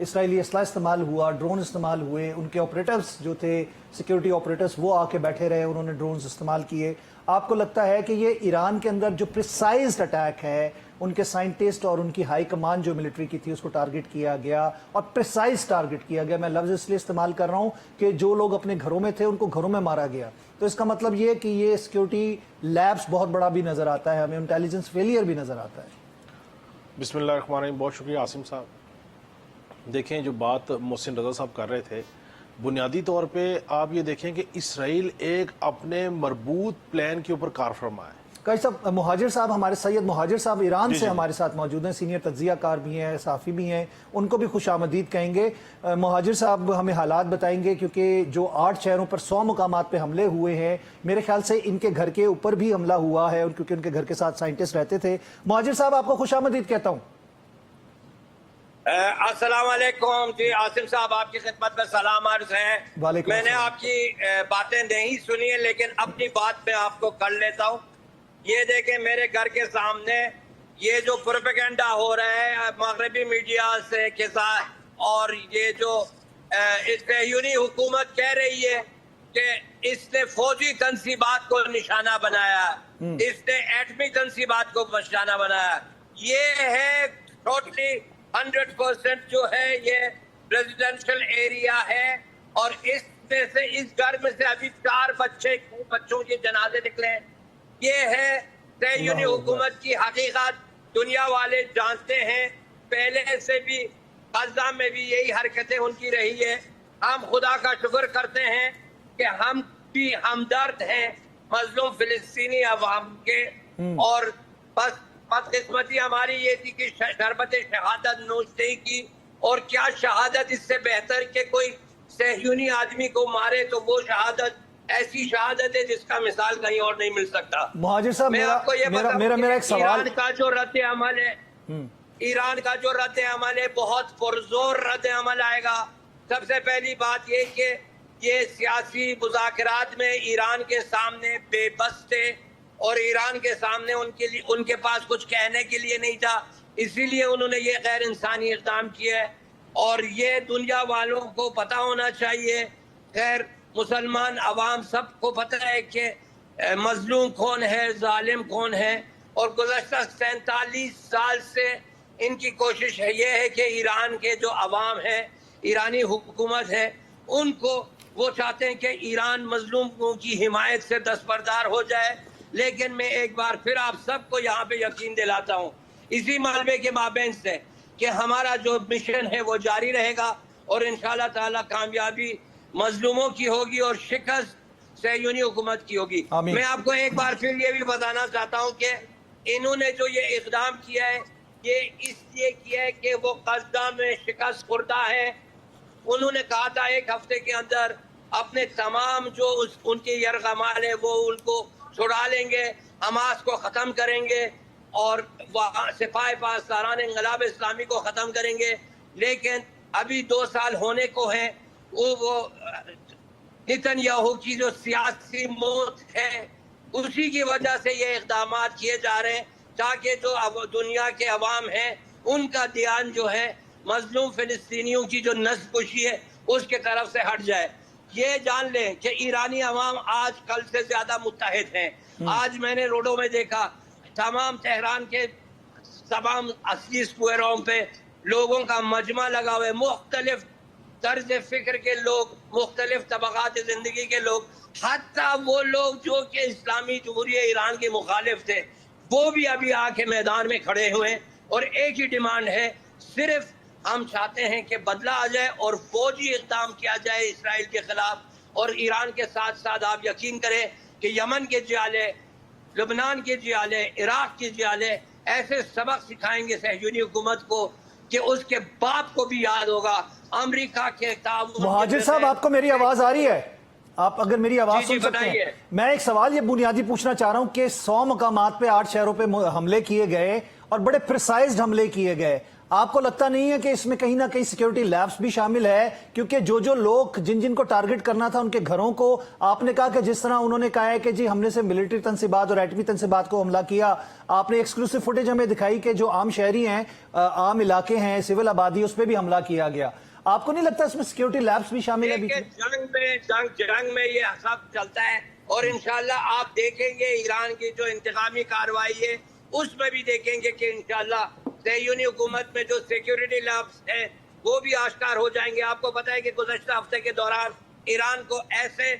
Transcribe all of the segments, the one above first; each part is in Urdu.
اسرائیلی اسلحہ استعمال ہوا, ڈرون استعمال ہوئے, ان کے آپریٹرز جو تھے سیکیورٹی آپریٹرز وہ آ کے بیٹھے رہے, انہوں نے ڈرونز استعمال کیے. آپ کو لگتا ہے کہ یہ ایران کے اندر جو پریسائزڈ اٹیک ہے, ان کے سائنٹسٹ اور ان کی ہائی کمان جو ملٹری کی تھی اس کو ٹارگٹ کیا گیا اور پریسائز ٹارگٹ کیا گیا, میں لفظ اس لیے استعمال کر رہا ہوں کہ جو لوگ اپنے گھروں میں تھے ان کو گھروں میں مارا گیا, تو اس کا مطلب یہ کہ یہ سیکیورٹی لیبس بہت بڑا بھی نظر آتا ہے, ہمیں انٹیلیجنس فیلئر بھی نظر آتا ہے. بسم اللہ الرحمن الرحیم. بہت شکریہ عاصم صاحب. دیکھیں جو بات محسن رضا صاحب کر رہے تھے, بنیادی طور پہ آپ یہ دیکھیں کہ اسرائیل ایک اپنے مربوط پلان کے اوپر کار فرما ہے. قاری صاحب, مہاجر صاحب, ہمارے سید مہاجر صاحب ایران سے ہمارے ساتھ موجود ہیں, سینئر تجزیہ کار بھی ہیں, صحافی بھی ہیں, ان کو بھی خوش آمدید کہیں گے. مہاجر صاحب ہمیں حالات بتائیں گے, کیونکہ جو 8 شہروں پر 100 مقامات پہ حملے ہوئے ہیں, میرے خیال سے ان کے گھر کے اوپر بھی حملہ ہوا ہے کیونکہ ان کے گھر کے ساتھ سائنٹسٹ رہتے تھے. مہاجر صاحب آپ کو خوش آمدید کہتا ہوں. السلام علیکم. جی عاصم صاحب آپ کی خدمت میں سلام عرض ہے. میں نے آپ کی باتیں نہیں سنی ہیں لیکن اپنی بات میں آپ کو کر لیتا ہوں. یہ دیکھیں میرے گھر کے سامنے یہ جو پروپیگنڈا ہو رہا ہے مغربی میڈیا سے کے ساتھ, اور یہ جو صہیونی حکومت کہہ رہی ہے کہ اس نے فوجی تنصیبات کو نشانہ بنایا, اس نے ایٹمی تنصیبات کو نشانہ بنایا, یہ ہے ٹوٹلی 100% جو ہے یہ ریزیڈینشل ایریا ہے, اور اس میں سے اس گھر میں سے ابھی 4 بچوں کے جنازے نکلے ہیں. یہ ہے صہیونی حکومت کی حقیقت, دنیا والے جانتے ہیں. پہلے سے بھی غزہ میں بھی یہی حرکتیں ان کی رہی ہے. ہم خدا کا شکر کرتے ہیں کہ ہم بھی ہمدرد ہیں مظلوم فلسطینی عوام کے, اور بس بدقسمتی ہماری یہ تھی کہ شربت شہادت نوش نہیں کی, اور کیا شہادت اس سے بہتر کہ کوئی صہیونی آدمی کو مارے, تو وہ شہادت ایسی شہادت ہے جس کا مثال کہیں اور نہیں مل سکتا. مہاجر صاحب میں آپ کو یہ بتاؤں میرا ایک سوال, ایران کا جو رد عمل ہے, ایران کا جو رد عمل ہے بہت پرزور رد عمل آئے گا. سب سے پہلی بات یہ کہ یہ سیاسی مذاکرات میں ایران کے سامنے بے بس تھے, اور ایران کے سامنے ان کے پاس کچھ کہنے کے لیے نہیں تھا, اسی لیے انہوں نے یہ غیر انسانی اقدام کیا ہے. اور یہ دنیا والوں کو پتہ ہونا چاہیے, خیر مسلمان عوام سب کو پتہ ہے کہ مظلوم کون ہے, ظالم کون ہے, اور گزشتہ 47 سال سے ان کی کوشش یہ ہے کہ ایران کے جو عوام ہے, ایرانی حکومت ہے, ان کو وہ چاہتے ہیں کہ ایران مظلوموں کی حمایت سے دستبردار ہو جائے. لیکن میں ایک بار پھر آپ سب کو یہاں پہ یقین دلاتا ہوں اسی ملبے کے مابین سے کہ ہمارا جو مشن ہے وہ جاری رہے گا, اور انشاءاللہ تعالی کامیابی مظلوموں کی ہوگی اور شکست صہیونی حکومت کی ہوگی. میں آپ کو ایک بار پھر یہ بھی بتانا چاہتا ہوں کہ انہوں نے جو یہ اقدام کیا ہے یہ اس لیے کیا ہے کہ وہ غزہ میں شکست خوردہ ہے. انہوں نے کہا تھا 1 ہفتے کے اندر اپنے تمام جو ان کے یرغمال ہیں وہ ان کو چھڑا لیں گے, حماس کو ختم کریں گے, اور سپاہ پاسداران انقلاب اسلامی کو ختم کریں گے. لیکن ابھی 2 سال ہونے کو ہیں, وہ نیتن یاہو کی جو سیاسی موت ہے اسی کی وجہ سے یہ اقدامات کیے جا رہے ہیں, تاکہ جو دنیا کے عوام ہیں ان کا دھیان جو ہے مظلوم فلسطینیوں کی جو نسل کشی ہے اس کے طرف سے ہٹ جائے. یہ جان لیں کہ ایرانی عوام آج کل سے زیادہ متحد ہیں. آج میں نے روڈوں میں دیکھا تمام تہران کے تمام اصلی اسکوائروں پہ لوگوں کا مجمع لگا ہوا ہے, مختلف طرز فکر کے لوگ, مختلف طبقات زندگی کے لوگ, حتیٰ وہ لوگ جو کہ اسلامی جمہوریہ ایران کے مخالف تھے وہ بھی ابھی آ کے میدان میں کھڑے ہوئے ہیں. اور ایک ہی ڈیمانڈ ہے, صرف ہم چاہتے ہیں کہ بدلہ آ جائے اور فوجی اقدام کیا جائے اسرائیل کے خلاف. اور ایران کے ساتھ ساتھ آپ یقین کریں کہ یمن کے جیالے, لبنان کے جیالے, عراق کے جیالے ایسے سبق سکھائیں گے صہیونی حکومت کو کہ اس کے باپ کو بھی یاد ہوگا امریکہ کے تعاون. مہاجر صاحب آپ کو میری آواز آ رہی ہے؟ آپ اگر میری آواز سن سکتے ہیں. میں ایک سوال یہ بنیادی پوچھنا چاہ رہا ہوں کہ 100 مقامات پہ 8 شہروں پہ حملے کیے گئے اور بڑے پریسائزڈ حملے کیے گئے. آپ کو لگتا نہیں ہے کہ اس میں کہیں نہ کہیں سیکیورٹی لیبس بھی شامل ہے؟ کیونکہ جو لوگ جن کو ٹارگٹ کرنا تھا ان کے گھروں کو آپ نے کہا کہ جس طرح انہوں نے کہا ہے کہ جی ہم نے سے ملٹری تنصیبات اور ایٹمی تنصیبات کو حملہ کیا، آپ نے ایکسکلوسیو فوٹیج ہمیں دکھائی کہ جو عام شہری ہیں، عام علاقے ہیں، سول آبادی، اس پہ بھی حملہ کیا گیا. آپ کو نہیں لگتا اس میں سیکیورٹی لیبس بھی شامل ہے؟ جنگ میں یہ سب چلتا ہے، اور انشاءاللہ آپ دیکھیں گے ایران کی جو انتقامی کارروائی ہے اس میں بھی دیکھیں گے کہ انشاءاللہ صہیونی حکومت میں جو سیکیورٹی لیبس ہیں وہ بھی آشکار ہو جائیں گے. آپ کو پتہ ہے کہ گزشتہ ہفتے کے دوران ایران کو ایسے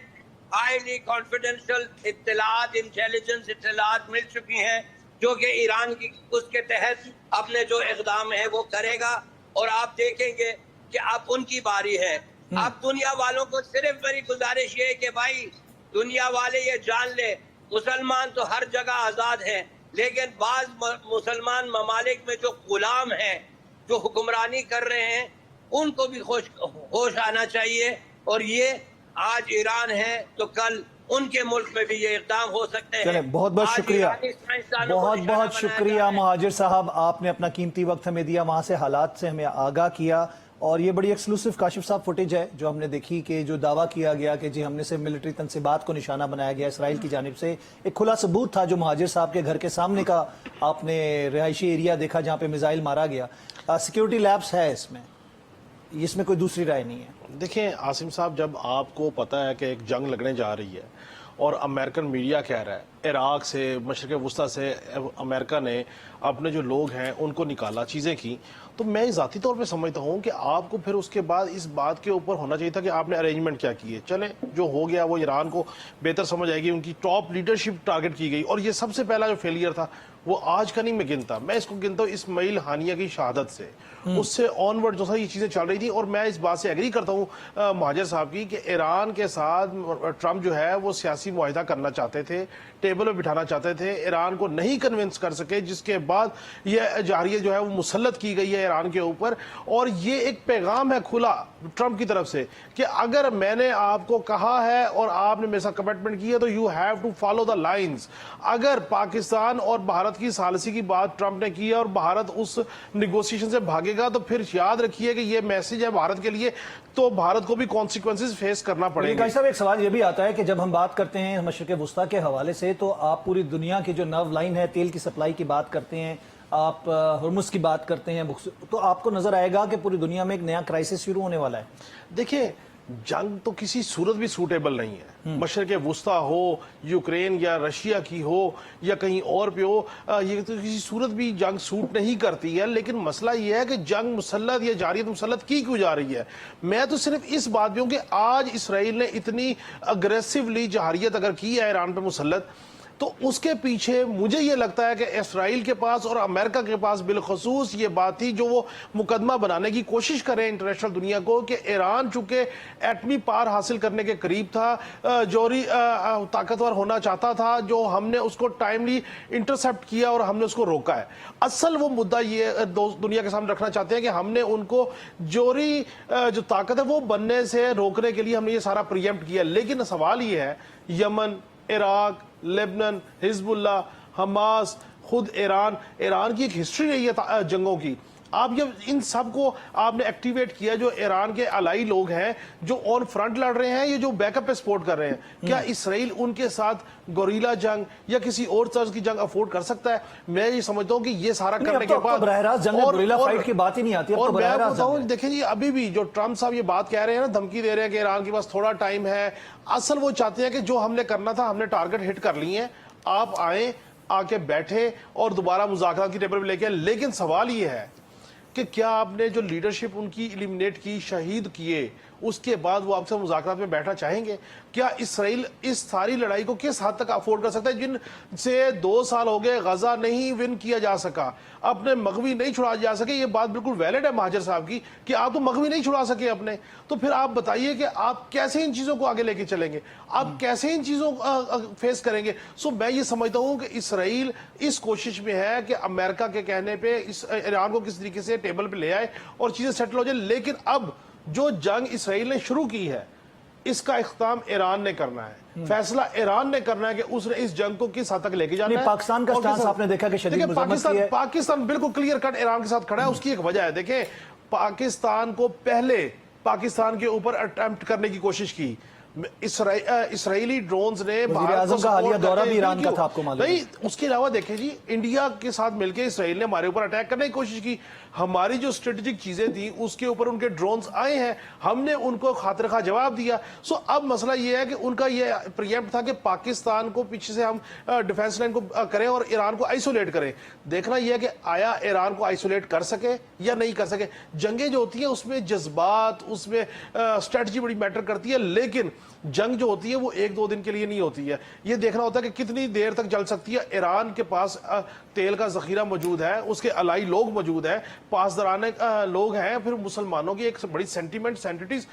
ہائیلی کانفیڈنشل اطلاعات، انٹیلیجنس اطلاعات مل چکی ہیں جو کہ ایران کی اس کے تحت اپنے جو اقدام ہے وہ کرے گا. اور آپ دیکھیں گے کہ اب ان کی باری ہے. اب دنیا والوں کو صرف میری گزارش یہ ہے کہ بھائی دنیا والے یہ جان لے، مسلمان تو ہر جگہ آزاد ہیں، لیکن بعض مسلمان ممالک میں جو غلام ہیں، جو حکمرانی کر رہے ہیں، ان کو بھی ہوش آنا چاہیے. اور یہ آج ایران ہے تو کل ان کے ملک میں بھی یہ اقدام ہو سکتے ہیں. چلیں، بہت بہت شکریہ، بہت شکریہ مہاجر صاحب، آپ نے اپنا قیمتی وقت ہمیں دیا، وہاں سے حالات سے ہمیں آگاہ کیا. اور یہ بڑی ایکسکلوسیو کاشف صاحب فوٹیج ہے جو ہم نے دیکھی کہ جو دعویٰ کیا گیا کہ جی ہم نے سے ملٹری تنصیبات کو نشانہ بنایا گیا اسرائیل کی جانب سے، ایک کھلا ثبوت تھا جو مہاجر صاحب کے گھر کے سامنے کا آپ نے رہائشی ایریا دیکھا جہاں پہ میزائل مارا گیا. سیکیورٹی لیبس ہے اس میں کوئی دوسری رائے نہیں ہے. دیکھیں عاصم صاحب، جب آپ کو پتا ہے کہ ایک جنگ لگنے جا رہی ہے اور امریکن میڈیا کہہ رہا ہے عراق سے، مشرق وسطیٰ سے امریکہ نے اپنے جو لوگ ہیں ان کو نکالا، چیزیں کی، تو میں ذاتی طور پہ سمجھتا ہوں کہ آپ کو پھر اس کے بعد اس بات کے اوپر ہونا چاہیے تھا کہ آپ نے ارینجمنٹ کیا کیے. چلیں جو ہو گیا وہ ایران کو بہتر سمجھ آئے گی، ان کی ٹاپ لیڈرشپ ٹارگٹ کی گئی. اور یہ سب سے پہلا جو فیلئر تھا وہ آج کا نہیں میں گنتا، میں اس کو گنتا ہوں اسماعیل ہانیہ کی شہادت سے، اس سے آن ورڈ جو تھا یہ چیزیں چل رہی تھی. اور میں اس بات سے ایگری کرتا ہوں مہاجر صاحب کی کہ ایران کے ساتھ ٹرمپ جو ہے وہ سیاسی معاہدہ کرنا چاہتے تھے، ٹیبل پہ بٹھانا چاہتے تھے، ایران کو نہیں کنونس کر سکے، جس کے بعد یہ جارحیت جو ہے وہ مسلط کی گئی ہے ایران کے اوپر. اور یہ ایک پیغام ہے کھلا ٹرمپ کی طرف سے کہ اگر میں نے آپ کو کہا ہے اور آپ نے میرے ساتھ کمٹمنٹ کی ہے تو you have to follow the lines. اگر پاکستان اور بھارت کی ثالثی کی بات ٹرمپ نے کی ہے اور بھارت اس نیگوسیشن سے بھاگے گا تو پھر یاد رکھیے کہ یہ میسج ہے بھارت کے لیے، تو بھارت کو بھی کانسیکوینسز فیس کرنا پڑے گا. صاحب ایک سوال یہ بھی آتا ہے کہ جب ہم بات کرتے ہیں مشرق وسطیٰ کے حوالے سے تو آپ پوری دنیا کی جو نرو لائن ہے تیل کی سپلائی کی بات کرتے ہیں، آپ ہرمز کی بات کرتے ہیں، تو آپ کو نظر آئے گا کہ پوری دنیا میں ایک نیا کرائسس شروع ہونے والا ہے. دیکھیں جنگ تو کسی صورت بھی سوٹیبل نہیں ہے، مشرق وسطیٰ ہو، یوکرین یا رشیا کی ہو یا کہیں اور پہ ہو، یہ تو کسی صورت بھی جنگ سوٹ نہیں کرتی ہے. لیکن مسئلہ یہ ہے کہ جنگ مسلط یا جارحیت مسلط کی کیوں جا رہی ہے. میں تو صرف اس بات پہ ہوں کہ آج اسرائیل نے اتنی اگریسولی جارحیت اگر کی ہے ایران پہ مسلط، تو اس کے پیچھے مجھے یہ لگتا ہے کہ اسرائیل کے پاس اور امریکہ کے پاس بالخصوص یہ بات تھی جو وہ مقدمہ بنانے کی کوشش کریں انٹرنیشنل دنیا کو کہ ایران چونکہ ایٹمی پار حاصل کرنے کے قریب تھا، جوہری طاقتور ہونا چاہتا تھا، جو ہم نے اس کو ٹائملی انٹرسپٹ کیا اور ہم نے اس کو روکا ہے. اصل وہ مدعا یہ دنیا کے سامنے رکھنا چاہتے ہیں کہ ہم نے ان کو جوہری جو طاقت ہے وہ بننے سے روکنے کے لیے ہم نے یہ سارا پریمپٹ کیا. لیکن سوال یہ ہے یمن، عراق، لیبنان، حزب اللہ، حماس، خود ایران کی ایک ہسٹری رہی ہے جنگوں کی. آپ جب ان سب کو آپ نے ایکٹیویٹ کیا، جو ایران کے الائی لوگ ہیں جو آن فرنٹ لڑ رہے ہیں یا جو بیک اپ پہ سپورٹ کر رہے ہیں، کیا اسرائیل ان کے ساتھ گوریلا جنگ یا کسی اور طرز کی جنگ افورڈ کر سکتا ہے؟ میں یہ سمجھتا ہوں کہ یہ سارا کرنے کے بعد براہ راست جنگ گوریلا فائٹ کی بات ہی نہیں آتی. اور میں بولتا ہوں دیکھیں جی ابھی بھی جو ٹرمپ صاحب یہ بات کہہ رہے ہیں نا، دھمکی دے رہے ہیں کہ ایران کے پاس تھوڑا ٹائم ہے، اصل وہ چاہتے ہیں کہ جو ہم نے کرنا تھا ہم نے ٹارگٹ ہٹ کر لی ہیں، آپ آئیں، آ کے بیٹھے اور دوبارہ مذاکرات کی ٹیبل پہ لے کے. لیکن سوال یہ ہے کہ کیا آپ نے جو لیڈرشپ ان کی ایلیمنیٹ کی، شہید کیے، اس کے بعد وہ آپ سے مذاکرات میں بیٹھنا چاہیں گے؟ کیا اسرائیل اس ساری لڑائی کو کس حد تک افورڈ کر سکتا ہے؟ جن سے 2 سال ہو گئے غزہ نہیں ون کیا جا سکا، اپنے مغوی نہیں چھڑا جا سکے. یہ بات بالکل ویلڈ ہے مہاجر صاحب کی کہ آپ تو مغوی نہیں چھڑا سکے اپنے، تو پھر آپ بتائیے کہ آپ کیسے ان چیزوں کو آگے لے کے چلیں گے، آپ کیسے ان چیزوں کو فیس کریں گے؟ سو میں یہ سمجھتا ہوں کہ اسرائیل اس کوشش میں ہے کہ امریکہ کے کہنے پہ ایران کو کس طریقے سے ٹیبل پہ لے آئے اور چیزیں سیٹل ہو جائیں. لیکن اب جو جنگ اسرائیل نے شروع کی ہے اس کا اختتام ایران نے کرنا ہے، فیصلہ ایران نے کرنا ہے کہ اس نے اس جنگ کو کس حد تک لے کے جانا ہے۔ پاکستان کا سٹانس آپ نے دیکھا کہ شدید مذمت کی ہے۔ پاکستان بالکل کلیئر کٹ ایران کے ساتھ کھڑا ہے، اس کی ایک وجہ ہے، دیکھیں پاکستان کو پہلے پاکستان کے اوپر اٹیمپٹ کرنے کی کوشش کی، اسرائیلی ڈرونز نے وزیر اعظم کا حالیہ دورہ بھی ایران کا تھا، آپ کو معلوم ہے۔ نہیں، اس کے علاوہ دیکھیں جی، انڈیا کے ساتھ مل کے اسرائیل نے ہمارے اوپر اٹیک کرنے کی کوشش کی، ہماری جو اسٹریٹجک چیزیں تھیں اس کے اوپر ان کے ڈرونز آئے ہیں، ہم نے ان کو خاطر خواہ جواب دیا۔ سو اب مسئلہ یہ ہے کہ ان کا یہ پریمپٹ تھا کہ پاکستان کو پیچھے سے ہم ڈیفنس لائن کو کریں اور ایران کو آئسولیٹ کریں۔ دیکھنا یہ ہے کہ آیا ایران کو آئسولیٹ کر سکے یا نہیں کر سکے۔ جنگیں جو ہوتی ہیں اس میں جذبات، اس میں اسٹریٹجی بڑی میٹر کرتی ہے، لیکن جنگ جو ہوتی ہے وہ ایک دو دن کے لیے نہیں ہوتی ہے، یہ دیکھنا ہوتا ہے کہ کتنی دیر تک چل سکتی ہے۔ ایران کے پاس تیل کا ذخیرہ موجود ہے، اس کے الائی لوگ موجود ہیں، پاسداران لوگ ہیں، پھر مسلمانوں کی ایک بڑی سینٹیٹیز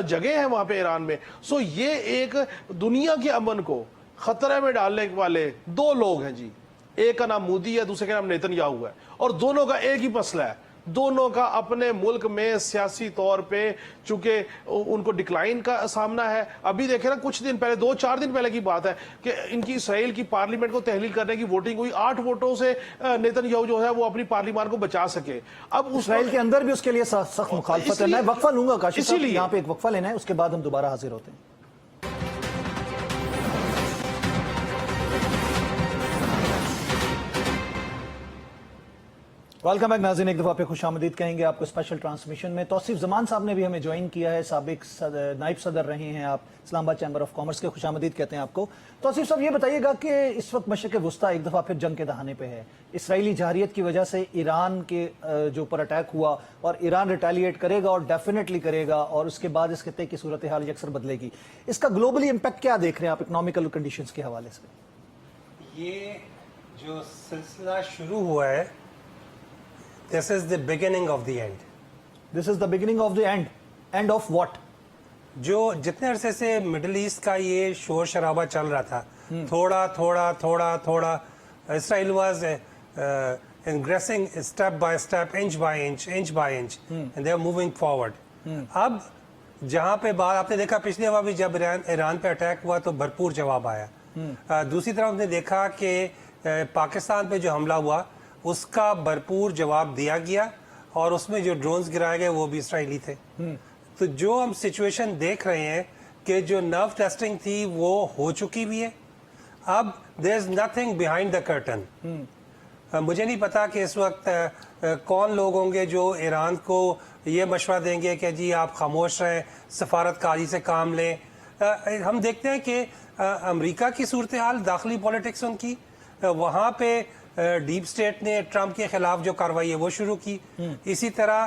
جگہ ہیں وہاں پہ ایران میں۔ سو یہ ایک دنیا کے امن کو خطرے میں ڈالنے والے دو لوگ ہیں جی، ایک کا نام مودی ہے، دوسرے کا نام نیتن یاہو ہے، اور دونوں کا ایک ہی مسئلہ ہے، دونوں کا اپنے ملک میں سیاسی طور پہ چونکہ ان کو ڈکلائن کا سامنا ہے۔ ابھی دیکھیں نا، کچھ دن پہلے 2-4 دن پہلے کی بات ہے کہ ان کی اسرائیل کی پارلیمنٹ کو تحلیل کرنے کی ووٹنگ ہوئی، 8 ووٹوں سے نیتن یاہو جو ہے وہ اپنی پارلیمان کو بچا سکے۔ اب اسرائیل کے اندر بھی اس کے لیے سخت مخالفت ہے۔ میں وقفہ لوں گا کاشف صاحب، یہاں پہ ایک وقفہ لینا ہے، اس کے بعد ہم دوبارہ حاضر ہوتے ہیں۔ ویلکم بیک ناظرین، ایک دفعہ پہ خوش آمدید کہیں گے آپ کو اسپیشل ٹرانسمیشن میں۔ توصیف زمان صاحب نے بھی ہمیں جوائن کیا ہے، سابق نائب صدر رہے ہیں آپ، اسلام آباد چیمبر آف کامرس کے، خوش آمدید کہتے ہیں آپ کو۔ توصیف صاحب یہ بتائیے گا کہ اس وقت مشرق وسطیٰ ایک دفعہ پھر جنگ کے دہانے پہ ہے، اسرائیلی جارحیت کی وجہ سے ایران کے جو اوپر اٹیک ہوا، اور ایران ریٹیلیٹ کرے گا اور ڈیفینیٹلی کرے گا، اور اس کے بعد اس خطے کی صورتحال یکسر بدلے گی۔ اس کا گلوبلی امپیکٹ کیا دیکھ رہے ہیں آپ اکنامیکل کنڈیشنز کے حوالے سے؟ یہ جو سلسلہ شروع ہوا ہے، this is the beginning of the end. This is the beginning of the end. End of what? جو جتنے عرصے سے مڈل ایسٹ کا یہ شور شرابہ چل رہا تھا، تھوڑا تھوڑا تھوڑا تھوڑا، Israel was increasing step by step, inch by inch, inch by inch, and they are moving forward. اب جہاں پہ بات آپ نے دیکھا پچھلی دفعہ بھی جب ایران پہ اٹیک ہوا تو بھرپور جواب آیا۔ دوسری طرف ہم نے دیکھا کہ پاکستان پہ جو حملہ ہوا اس کا بھرپور جواب دیا گیا، اور اس میں جو ڈرونز گرائے گئے وہ بھی اسرائیلی تھے۔ تو جو ہم سچویشن دیکھ رہے ہیں کہ جو نرو ٹیسٹنگ تھی وہ ہو چکی بھی ہے، اب there is nothing behind the curtain. مجھے نہیں پتا کہ اس وقت کون لوگ ہوں گے جو ایران کو یہ مشورہ دیں گے کہ جی آپ خاموش رہیں، سفارت کاری سے کام لیں۔ ہم دیکھتے ہیں کہ امریکہ کی صورتحال، داخلی پولیٹکس ان کی، وہاں پہ ڈیپ سٹیٹ نے ٹرمپ کے خلاف جو کاروائی ہے وہ شروع کی۔ اسی طرح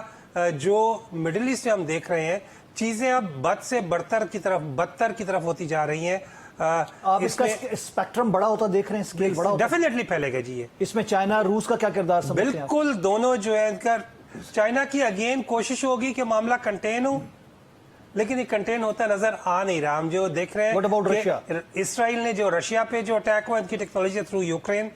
جو مڈل ایسٹ میں ہم دیکھ رہے ہیں، چیزیں اب بد سے بدتر کی طرف ہوتی جا رہی ہیں۔ آپ اس کا اسپیکٹرم بڑا ہوتا دیکھ رہے ہیں، اسکیل بڑا ہوتا؟ ڈیفینیٹلی پھیلے گا جی۔ اس میں چائنا روس کا کیا کردار سمجھتے ہیں؟ بالکل، دونوں جو ہے، چائنا کی اگین کوشش ہوگی کہ معاملہ کنٹین ہو، لیکن یہ کنٹین ہوتا نظر آ نہیں رہا۔ ہم جو دیکھ رہے ہیں اسرائیل نے جو رشیا پہ جو اٹیک ہوا ان کی ٹیکنالوجی تھرو یوکرین،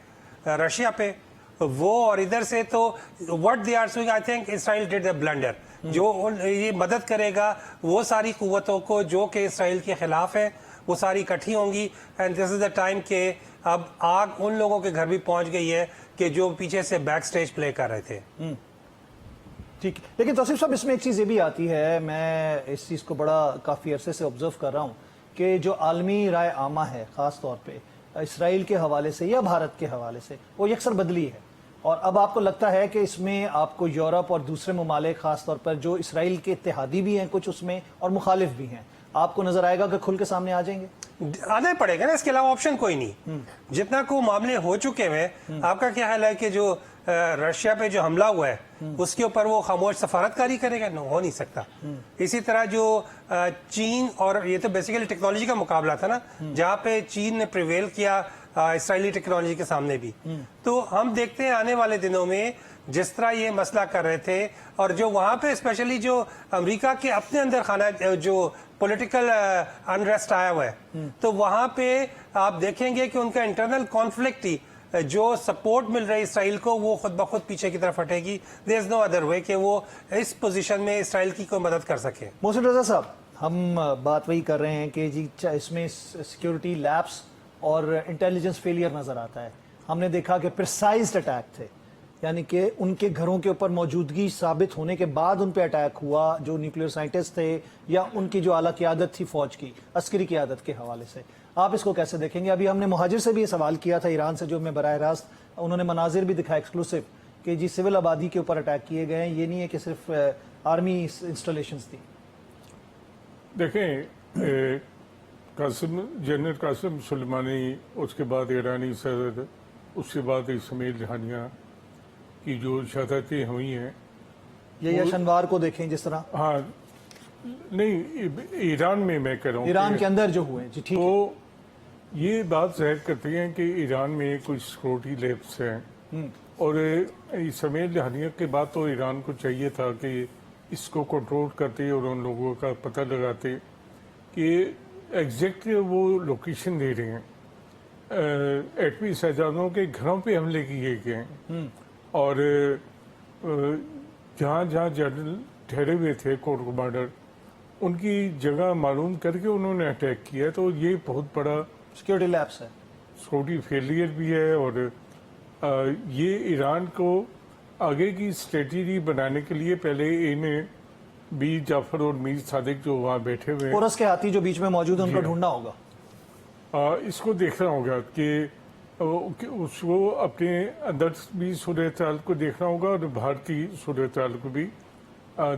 رشیا پہ وہ، اور ادھر سے تو what they are doing, I think Israel did a blunder۔ جو یہ مدد کرے گا وہ ساری قوتوں کو جو کہ اسرائیل کے خلاف ہیں، وہ ساری اکٹھی ہوں گی، and this is the time کہ اب آگ ان لوگوں کے گھر بھی پہنچ گئی ہے کہ جو پیچھے سے بیک سٹیج پلے کر رہے تھے۔ ٹھیک، لیکن توصیف صاحب اس میں ایک چیز یہ بھی آتی ہے، میں اس چیز کو بڑا کافی عرصے سے آبزرو کر رہا ہوں کہ جو عالمی رائے عامہ ہے خاص طور پہ اسرائیل کے حوالے سے یا بھارت کے حوالے سے، وہ یکسر بدلی ہے، اور اب آپ کو لگتا ہے کہ اس میں آپ کو یورپ اور دوسرے ممالک خاص طور پر جو اسرائیل کے اتحادی بھی ہیں کچھ اس میں اور مخالف بھی ہیں، آپ کو نظر آئے گا کہ کھل کے سامنے آ جائیں گے؟ آنا ہی پڑے گا نا، اس کے علاوہ آپشن کوئی نہیں۔ جتنا کو معاملے ہو چکے ہیں، آپ کا کیا خیال ہے کہ جو رشیا پہ جو حملہ ہوا ہے اس کے اوپر وہ خاموش سفارت کاری کرے گا؟ ہو نہیں سکتا۔ اسی طرح جو چین، اور یہ تو بیسیکلی ٹیکنالوجی کا مقابلہ تھا نا، جہاں پہ چین نے پریویل کیا اسرائیلی ٹیکنالوجی کے سامنے بھی، تو ہم دیکھتے ہیں آنے والے دنوں میں جس طرح یہ مسئلہ کر رہے تھے، اور جو وہاں پہ اسپیشلی جو امریکہ کے اپنے اندر خانہ جو پولیٹیکل انریسٹ آیا ہوا ہے، تو وہاں پہ آپ دیکھیں گے کہ ان کا انٹرنل کانفلکٹ ہی جو سپورٹ مل رہی ہے اسرائیل کو وہ خود بخود پیچھے کی طرف ہٹے گی۔ دیر از نو ادر وے کہ وہ اس پوزیشن میں اسرائیل کی کوئی مدد کر سکے۔ محسن رضا صاحب، ہم بات وہی کر رہے ہیں کہ جی اس میں سیکیورٹی لیپس اور انٹیلیجنس فیلئر نظر آتا ہے. ہم نے دیکھا کہ پرسائزڈ اٹیک تھے, یعنی کہ ان کے گھروں کے اوپر موجودگی ثابت ہونے کے بعد ان پہ اٹیک ہوا, جو نیوکلیئر سائنٹسٹ تھے یا ان کی جو اعلیٰ قیادت تھی فوج کی, عسکری قیادت کے حوالے سے. آپ اس کو کیسے دیکھیں گے؟ ابھی ہم نے مہاجر سے بھی یہ سوال کیا تھا ایران سے, جو میں براہ راست انہوں نے مناظر بھی دکھا ایکسکلوسیو کہ جی سول آبادی کے اوپر اٹیک کیے گئے ہیں, یہ نہیں ہے کہ صرف آرمی انسٹالیشنز تھی. دیکھیں جنرل قاسم سلیمانی, اس کے بعد ایرانی صدر, اس کے بعد اسماعیل ہانیہ کی جو شہادتیں ہوئی ہیں, یہ شنوار کو دیکھیں جس طرح. ہاں نہیں, ایران میں کہہ رہا ہوں, ایران کے اندر جو ہوئے, جی ٹھیک ہے. تو یہ بات ظاہر کرتی ہیں کہ ایران میں کچھ سیکورٹی لیبس ہیں, اور اسماعیل ہانیہ کے بعد تو ایران کو چاہیے تھا کہ اس کو کنٹرول کرتے اور ان لوگوں کا پتہ لگاتے کہ ایگزیکٹ وہ لوکیشن دے رہے ہیں. ایٹمی سائنسدانوں کے گھروں پہ حملے کیے گئے ہیں, اور جہاں جنرل ٹھہرے ہوئے تھے کور کمانڈر, ان کی جگہ معلوم کر کے انہوں نے اٹیک کیا. تو یہ بہت بڑا سیکیورٹی لیپس ہے, سیکورٹی فیلئر بھی ہے, اور یہ ایران کو آگے کی اسٹریٹجی بنانے کے لیے پہلے انہیں میر جعفر اور میر صادق جو وہاں بیٹھے ہوئے ہیں, پورس کے ہاتھی جو بیچ میں موجود ہیں, ان کو ڈھونڈنا ہوگا. اس کو دیکھنا ہوگا کہ اس کو اپنے اندر بھی صورتحال کو دیکھنا ہوگا اور باہر کی صورتحال کو بھی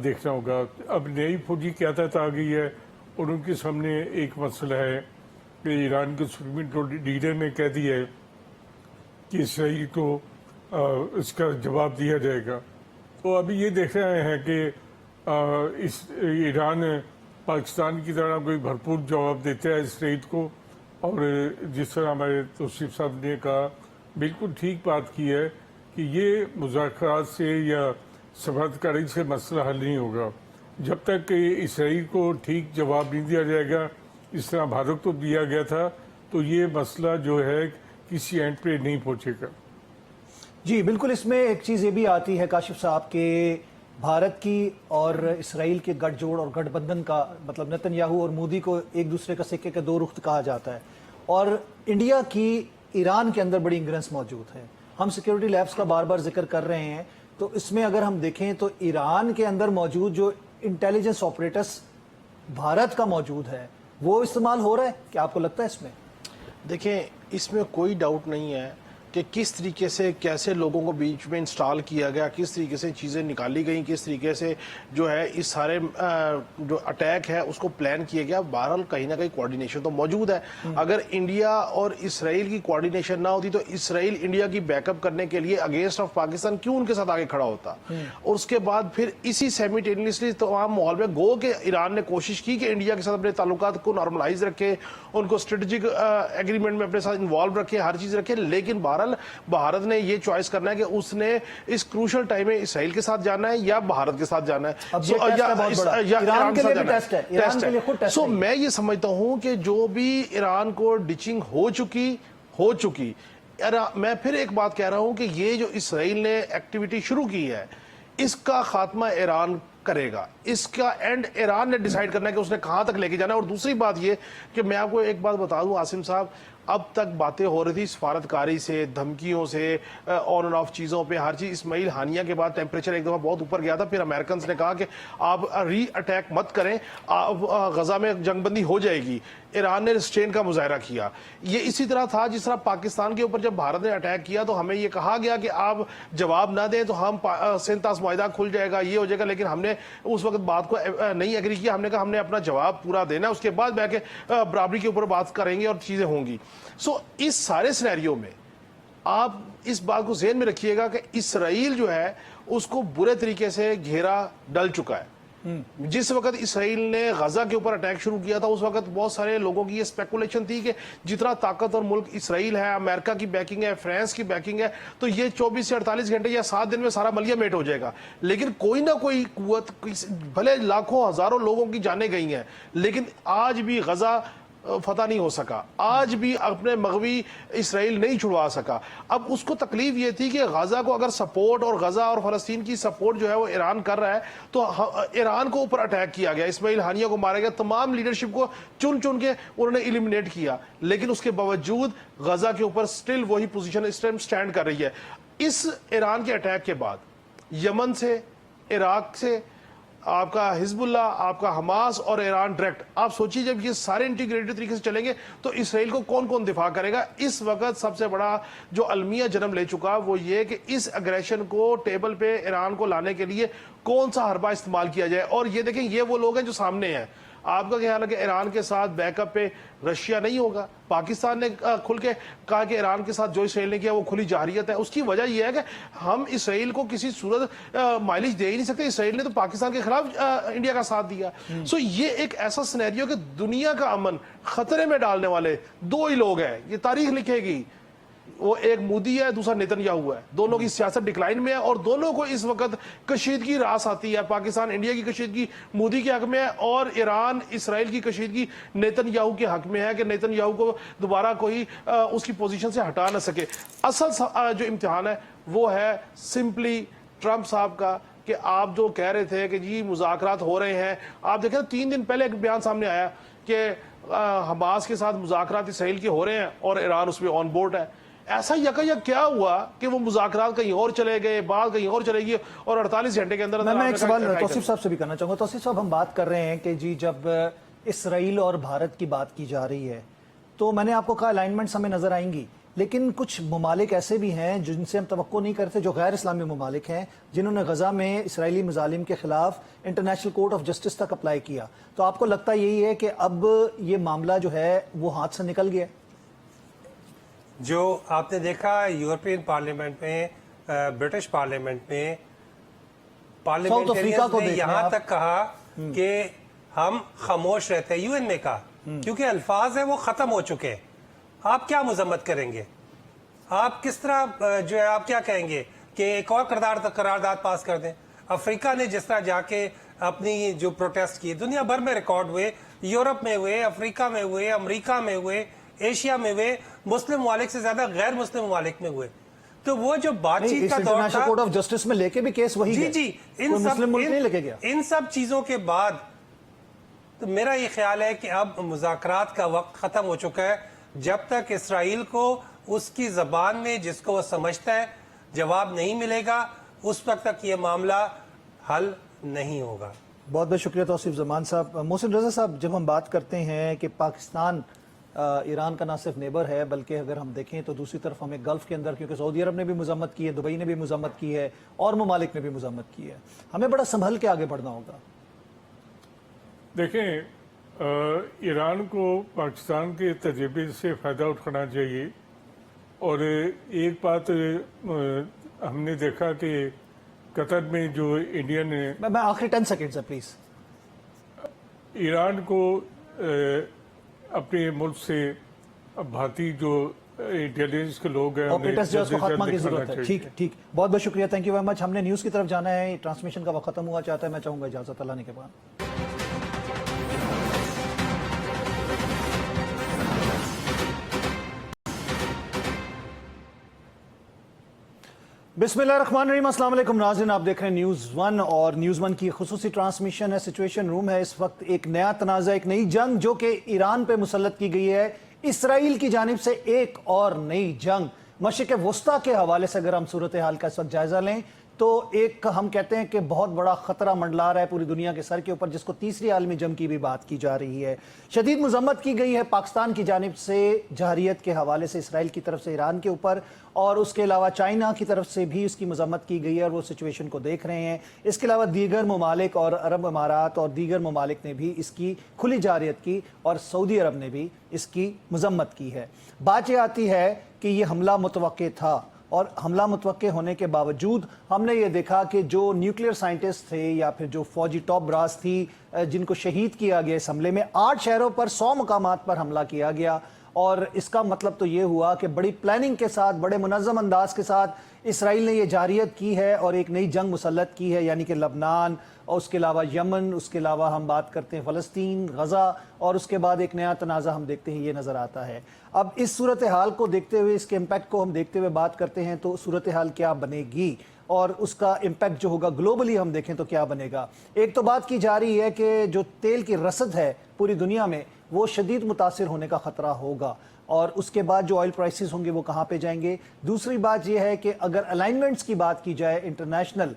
دیکھنا ہوگا. اب نئی فوجی قیادت آ گئی ہے اور ان کے سامنے ایک مسئلہ ہے کہ ایران کے سپریم لیڈر نے کہہ دیا ہے کہ اسرائیل کو اس کا جواب دیا جائے گا. تو ابھی یہ دیکھ رہے ہیں کہ ایران پاکستان کی طرح کوئی بھرپور جواب دیتا ہے اسرائیل کو, اور جس طرح ہمارے توصیف صاحب نے کہا, بالکل ٹھیک بات کی ہے کہ یہ مذاکرات سے یا سفارتکاری سے مسئلہ حل نہیں ہوگا جب تک کہ اسرائیل کو ٹھیک جواب نہیں دیا جائے گا, اس طرح بھارت کو دیا گیا تھا, تو یہ مسئلہ جو ہے کسی اینڈ پہ نہیں پہنچے گا. جی بالکل. اس میں ایک چیز یہ بھی آتی ہے کاشف صاحب کہ بھارت کی اور اسرائیل کے گٹھ جوڑ اور گٹھ بندھن کا مطلب نتن یاہو اور مودی کو ایک دوسرے کا سکے کے دو رخ کہا جاتا ہے, اور انڈیا کی ایران کے اندر بڑی انگرنس موجود ہے. ہم سیکیورٹی لیبس کا بار بار ذکر کر رہے ہیں, تو اس میں اگر ہم دیکھیں تو ایران کے اندر موجود جو انٹیلیجنس آپریٹرس بھارت کا موجود ہے وہ استعمال ہو رہا ہے. کیا آپ کو لگتا ہے اس میں؟ دیکھیں, اس میں کوئی ڈاؤٹ نہیں ہے کہ کس طریقے سے کیسے لوگوں کو بیچ میں انسٹال کیا گیا, کس طریقے سے چیزیں نکالی گئیں, کس طریقے سے جو ہے اس سارے جو اٹیک ہے اس کو پلان کیا گیا. بہرحال کہیں نہ کہیں کوارڈینیشن تو موجود ہے. اگر انڈیا اور اسرائیل کی کوارڈینیشن نہ ہوتی تو اسرائیل انڈیا کی بیک اپ کرنے کے لیے اگینسٹ آف پاکستان کیوں ان کے ساتھ آگے کھڑا ہوتا, اور اس کے بعد پھر اسی سیمیٹینیسلی تمام ماحول میں گو کہ ایران نے کوشش کی کہ انڈیا کے ساتھ اپنے تعلقات کو نارملائز رکھے, ان کو اسٹریٹجک ایگریمنٹ میں اپنے ساتھ انوالو رکھے, ہر چیز رکھے. لیکن بھارت نے یہ چوائس کرنا ہے کہ اس نے اس کروشل ٹائم میں اسرائیل کے ساتھ جانا ہے یا بھارت کے ساتھ جانا ہے, یا ایران کے ساتھ جانا ہے. سو میں یہ سمجھتا ہوں کہ جو بھی ایران کو ڈچنگ ہو چکی, میں پھر ایک بات کہہ رہا ہوں کہ یہ جو اسرائیل نے ایکٹیویٹی شروع کی ہے اس کا خاتمہ ایران کرے گا. اس کا اینڈ ایران نے ڈیسائیڈ کرنا ہے کہ اس نے کہاں تک لے کے جانا ہے. اور دوسری بات یہ کہ میں آپ کو ایک بات بتا دوں عاصم صاحب, اب تک باتیں ہو رہی تھی سفارتکاری سے, دھمکیوں سے, آن اینڈ آف چیزوں پہ, ہر چیز. اسماعیل ہانیہ کے بعد ٹیمپریچر ایک دفعہ بہت اوپر گیا تھا, پھر امریکنز نے کہا کہ آپ ری اٹیک مت کریں, غزہ میں جنگ بندی ہو جائے گی. ایران نے ریسٹرین کا مظاہرہ کیا. یہ اسی طرح تھا جس طرح پاکستان کے اوپر جب بھارت نے اٹیک کیا تو ہمیں یہ کہا گیا کہ آپ جواب نہ دیں تو ہم سینتاس معاہدہ کھل جائے گا, یہ ہو جائے گا. لیکن ہم نے اس وقت بات کو نہیں ایگری کیا. ہم نے کہا ہم نے اپنا جواب پورا دینا, اس کے بعد بیٹھ کے برابری کے اوپر بات کریں گے اور چیزیں ہوں گی. سو اس سارے سینیریو میں آپ اس بات کو ذہن میں رکھیے گا کہ اسرائیل جو ہے اس کو برے طریقے سے گھیرا ڈل چکا ہے. جس وقت اسرائیل نے غزہ کے اوپر اٹیک شروع کیا تھا اس وقت بہت سارے لوگوں کی یہ اسپیکولیشن تھی کہ جتنا طاقت اور ملک اسرائیل ہے, امریکہ کی بیکنگ ہے, فرانس کی بیکنگ ہے, تو یہ 24 سے 48 گھنٹے یا 7 دن میں سارا ملیہ میٹ ہو جائے گا. لیکن کوئی نہ کوئی قوت, بھلے لاکھوں ہزاروں لوگوں کی جانیں گئی ہیں, لیکن آج بھی غزہ فتح نہیں ہو سکا، آج بھی اپنے مغوی اسرائیل نہیں چھڑوا سکا۔ اب اس کو تکلیف یہ تھی کہ غزہ کو اگر سپورٹ، اور غزہ اور فلسطین کی سپورٹ جو ہے وہ ایران کر رہا ہے، تو ایران کو اوپر اٹیک کیا گیا، اسماعیل ہانیہ کو مارا گیا، تمام لیڈرشپ کو چن چن کے انہوں نے ایلیمنیٹ کیا، لیکن اس کے باوجود غزہ کے اوپر سٹل وہی پوزیشن اس ٹائم سٹینڈ کر رہی ہے۔ اس ایران کے اٹیک کے بعد یمن سے، عراق سے، آپ کا حزب اللہ، آپ کا حماس اور ایران ڈائریکٹ، آپ سوچیے جب یہ سارے انٹیگریٹڈ طریقے سے چلیں گے تو اسرائیل کو کون کون دفاع کرے گا؟ اس وقت سب سے بڑا جو المیہ جنم لے چکا وہ یہ کہ اس اگریشن کو ٹیبل پہ ایران کو لانے کے لیے کون سا حربہ استعمال کیا جائے۔ اور یہ دیکھیں یہ وہ لوگ ہیں جو سامنے ہیں۔ آپ کا خیال ہے کہ ایران کے ساتھ بیک اپ پہ رشیا نہیں ہوگا؟ پاکستان نے کھل کے کہا کہ ایران کے ساتھ جو اسرائیل نے کیا وہ کھلی جارحیت ہے۔ اس کی وجہ یہ ہے کہ ہم اسرائیل کو کسی صورت مائلیج دے ہی نہیں سکتے۔ اسرائیل نے تو پاکستان کے خلاف انڈیا کا ساتھ دیا۔ سو یہ ایک ایسا سینیریو کہ دنیا کا امن خطرے میں ڈالنے والے دو ہی لوگ ہیں، یہ تاریخ لکھے گی۔ وہ ایک مودی ہے، دوسرا نیتن یاہو ہے۔ دونوں کی سیاست ڈکلائن میں ہے اور دونوں کو اس وقت کشیدگی راس آتی ہے۔ پاکستان انڈیا کی کشیدگی مودی کے حق میں ہے، اور ایران اسرائیل کی کشیدگی نیتن یاہو کے حق میں ہے کہ نیتن یاہو کو دوبارہ کوئی اس کی پوزیشن سے ہٹا نہ سکے۔ اصل جو امتحان ہے وہ ہے سمپلی ٹرمپ صاحب کا، کہ آپ جو کہہ رہے تھے کہ جی مذاکرات ہو رہے ہیں، آپ دیکھیں 3 دن پہلے ایک بیان سامنے آیا کہ حماس کے ساتھ مذاکرات اسرائیل کے ہو رہے ہیں اور ایران اس پہ آن بورڈ ہے۔ ایسا یک کیا ہوا کہ وہ مذاکرات کہیں اور چلے گئے، بات کہیں اور چلے گئی، اور 48 گھنٹے کے اندر میں ایک سوال توصیف صاحب سے بھی کرنا چاہوں گا۔ توصیف صاحب، ہم بات کر رہے ہیں کہ جی جب اسرائیل اور بھارت کی بات کی جا رہی ہے تو میں نے آپ کو کہا الائنمنٹس ہمیں نظر آئیں گی، لیکن کچھ ممالک ایسے بھی ہیں جن سے ہم توقع نہیں کرتے، جو غیر اسلامی ممالک ہیں، جنہوں نے غزہ میں اسرائیلی مظالم کے خلاف انٹرنیشنل کورٹ آف جسٹس تک اپلائی کیا۔ تو آپ کو لگتا یہی ہے کہ اب یہ معاملہ جو ہے وہ ہاتھ سے نکل گیا؟ جو آپ نے دیکھا یورپین پارلیمنٹ میں، برٹش پارلیمنٹ میں، پارلیمنٹریئنز نے یہاں تک کہا کہ ہم خاموش رہتے ہیں، یو این نے کہا، کیونکہ الفاظ ہیں وہ ختم ہو چکے۔ آپ کیا مذمت کریں گے؟ آپ کس طرح جو ہے آپ کیا کہیں گے کہ ایک اور قرارداد پاس کر دیں؟ افریقہ نے جس طرح جا کے اپنی جو پروٹیسٹ کیے، دنیا بھر میں ریکارڈ ہوئے، یورپ میں ہوئے، افریقہ میں ہوئے، امریکہ میں ہوئے، ایشیا میں ہوئے، مسلم ممالک سے زیادہ غیر مسلم ممالک میں ہوئے۔ تو وہ جو بات چیت کا دور تھا، کورٹ آف جسٹس میں لے کے بھی کیس وہی جی جی ان سب چیزوں کے بعد تو میرا یہ خیال ہے کہ اب مذاکرات کا وقت ختم ہو چکا ہے۔ جب تک اسرائیل کو اس کی زبان میں جس کو وہ سمجھتا ہے جواب نہیں ملے گا، اس وقت تک یہ معاملہ حل نہیں ہوگا۔ بہت بہت شکریہ توصیف زمان صاحب۔ محسن رضا صاحب، جب ہم بات کرتے ہیں کہ پاکستان ایران کا نہ صرف نیبر ہے بلکہ اگر ہم دیکھیں تو دوسری طرف ہمیں گلف کے اندر، کیونکہ سعودی عرب نے بھی مذمت کی ہے، دبئی نے بھی مذمت کی ہے، اور ممالک نے بھی مذمت کی ہے، ہمیں بڑا سنبھل کے آگے بڑھنا ہوگا۔ دیکھیں، ایران کو پاکستان کے تجربے سے فائدہ اٹھانا چاہیے، اور ایک بات ہم نے دیکھا کہ قطر میں جو انڈیا نے، میں آخری 10 سیکنڈ ہے پلیز، ایران کو اپنے ملک سے بھارتی جو انٹیلیجنس کے لوگ ہیں آپریٹرز جو اس کو خاتمہ کی ضرورت ہے۔ ٹھیک ٹھیک، بہت بہت شکریہ، تھینک یو ویری مچ۔ ہم نے نیوز کی طرف جانا ہے، ٹرانسمیشن کا وقت ختم ہوا چاہتا ہے، میں چاہوں گا اجازت اللہ نے کے بعد۔ بسم اللہ الرحمن الرحیم، السلام علیکم ناظرین، آپ دیکھ رہے ہیں نیوز ون، اور نیوز ون کی خصوصی ٹرانسمیشن ہے، سچویشن روم ہے۔ اس وقت ایک نیا تنازع، ایک نئی جنگ جو کہ ایران پہ مسلط کی گئی ہے، اسرائیل کی جانب سے ایک اور نئی جنگ مشرق وسطیٰ کے حوالے سے اگر ہم صورتحال کا اس وقت جائزہ لیں تو ایک ہم کہتے ہیں کہ بہت بڑا خطرہ منڈلا رہا ہے پوری دنیا کے سر کے اوپر، جس کو تیسری عالمی جنگ کی بھی بات کی جا رہی ہے۔ شدید مذمت کی گئی ہے پاکستان کی جانب سے جارحیت کے حوالے سے اسرائیل کی طرف سے ایران کے اوپر، اور اس کے علاوہ چائنا کی طرف سے بھی اس کی مذمت کی گئی ہے، اور وہ سچویشن کو دیکھ رہے ہیں۔ اس کے علاوہ دیگر ممالک اور عرب امارات اور دیگر ممالک نے بھی اس کی کھلی جارحیت کی، اور سعودی عرب نے بھی اس کی مذمت کی ہے۔ بات یہ آتی ہے کہ یہ حملہ متوقع تھا، اور حملہ متوقع ہونے کے باوجود ہم نے یہ دیکھا کہ جو نیوکلیئر سائنٹسٹ تھے یا پھر جو فوجی ٹاپ براس تھی جن کو شہید کیا گیا اس حملے میں، 8 شہروں پر 100 مقامات پر حملہ کیا گیا، اور اس کا مطلب تو یہ ہوا کہ بڑی پلاننگ کے ساتھ، بڑے منظم انداز کے ساتھ اسرائیل نے یہ جاریت کی ہے اور ایک نئی جنگ مسلط کی ہے، یعنی کہ لبنان اور اس کے علاوہ یمن، اس کے علاوہ ہم بات کرتے ہیں فلسطین، غزہ، اور اس کے بعد ایک نیا تنازع ہم دیکھتے ہیں یہ نظر آتا ہے۔ اب اس صورتحال کو دیکھتے ہوئے، اس کے امپیکٹ کو ہم دیکھتے ہوئے بات کرتے ہیں تو صورتحال کیا بنے گی اور اس کا امپیکٹ جو ہوگا گلوبلی ہم دیکھیں تو کیا بنے گا۔ ایک تو بات کی جا رہی ہے کہ جو تیل کی رسد ہے پوری دنیا میں وہ شدید متاثر ہونے کا خطرہ ہوگا، اور اس کے بعد جو آئل پرائسز ہوں گے وہ کہاں پہ جائیں گے۔ دوسری بات یہ ہے کہ اگر الائنمنٹس کی بات کی جائے انٹرنیشنل،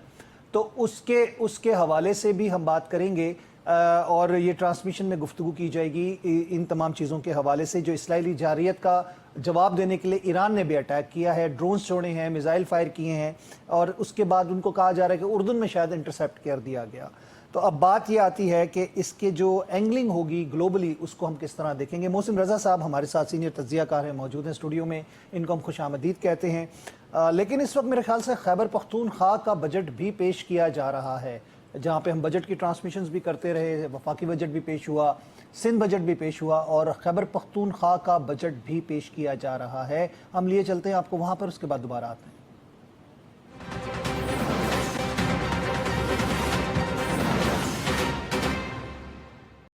تو اس کے حوالے سے بھی ہم بات کریں گے، اور یہ ٹرانسمیشن میں گفتگو کی جائے گی ان تمام چیزوں کے حوالے سے۔ جو اسرائیلی جارحیت کا جواب دینے کے لیے ایران نے بھی اٹیک کیا ہے، ڈرونز چھوڑے ہیں، میزائل فائر کیے ہیں، اور اس کے بعد ان کو کہا جا رہا ہے کہ اردن میں شاید انٹرسیپٹ کر دیا گیا۔ تو اب بات یہ آتی ہے کہ اس کے جو اینگلنگ ہوگی گلوبلی اس کو ہم کس طرح دیکھیں گے۔ محسن رضا صاحب ہمارے ساتھ سینئر تجزیہ کار ہیں، موجود ہیں اسٹوڈیو میں، ان کو ہم خوش آمدید کہتے ہیں۔ لیکن اس وقت میرے خیال سے خیبر پختونخوا کا بجٹ بھی پیش کیا جا رہا ہے، جہاں پہ ہم بجٹ کی ٹرانسمیشنز بھی کرتے رہے، وفاقی بجٹ بھی پیش ہوا، سندھ بجٹ بھی پیش ہوا، اور خیبر پختونخوا کا بجٹ بھی پیش کیا جا رہا ہے۔ ہم لیے چلتے ہیں آپ کو وہاں پر، اس کے بعد دوبارہ آتے ہیں۔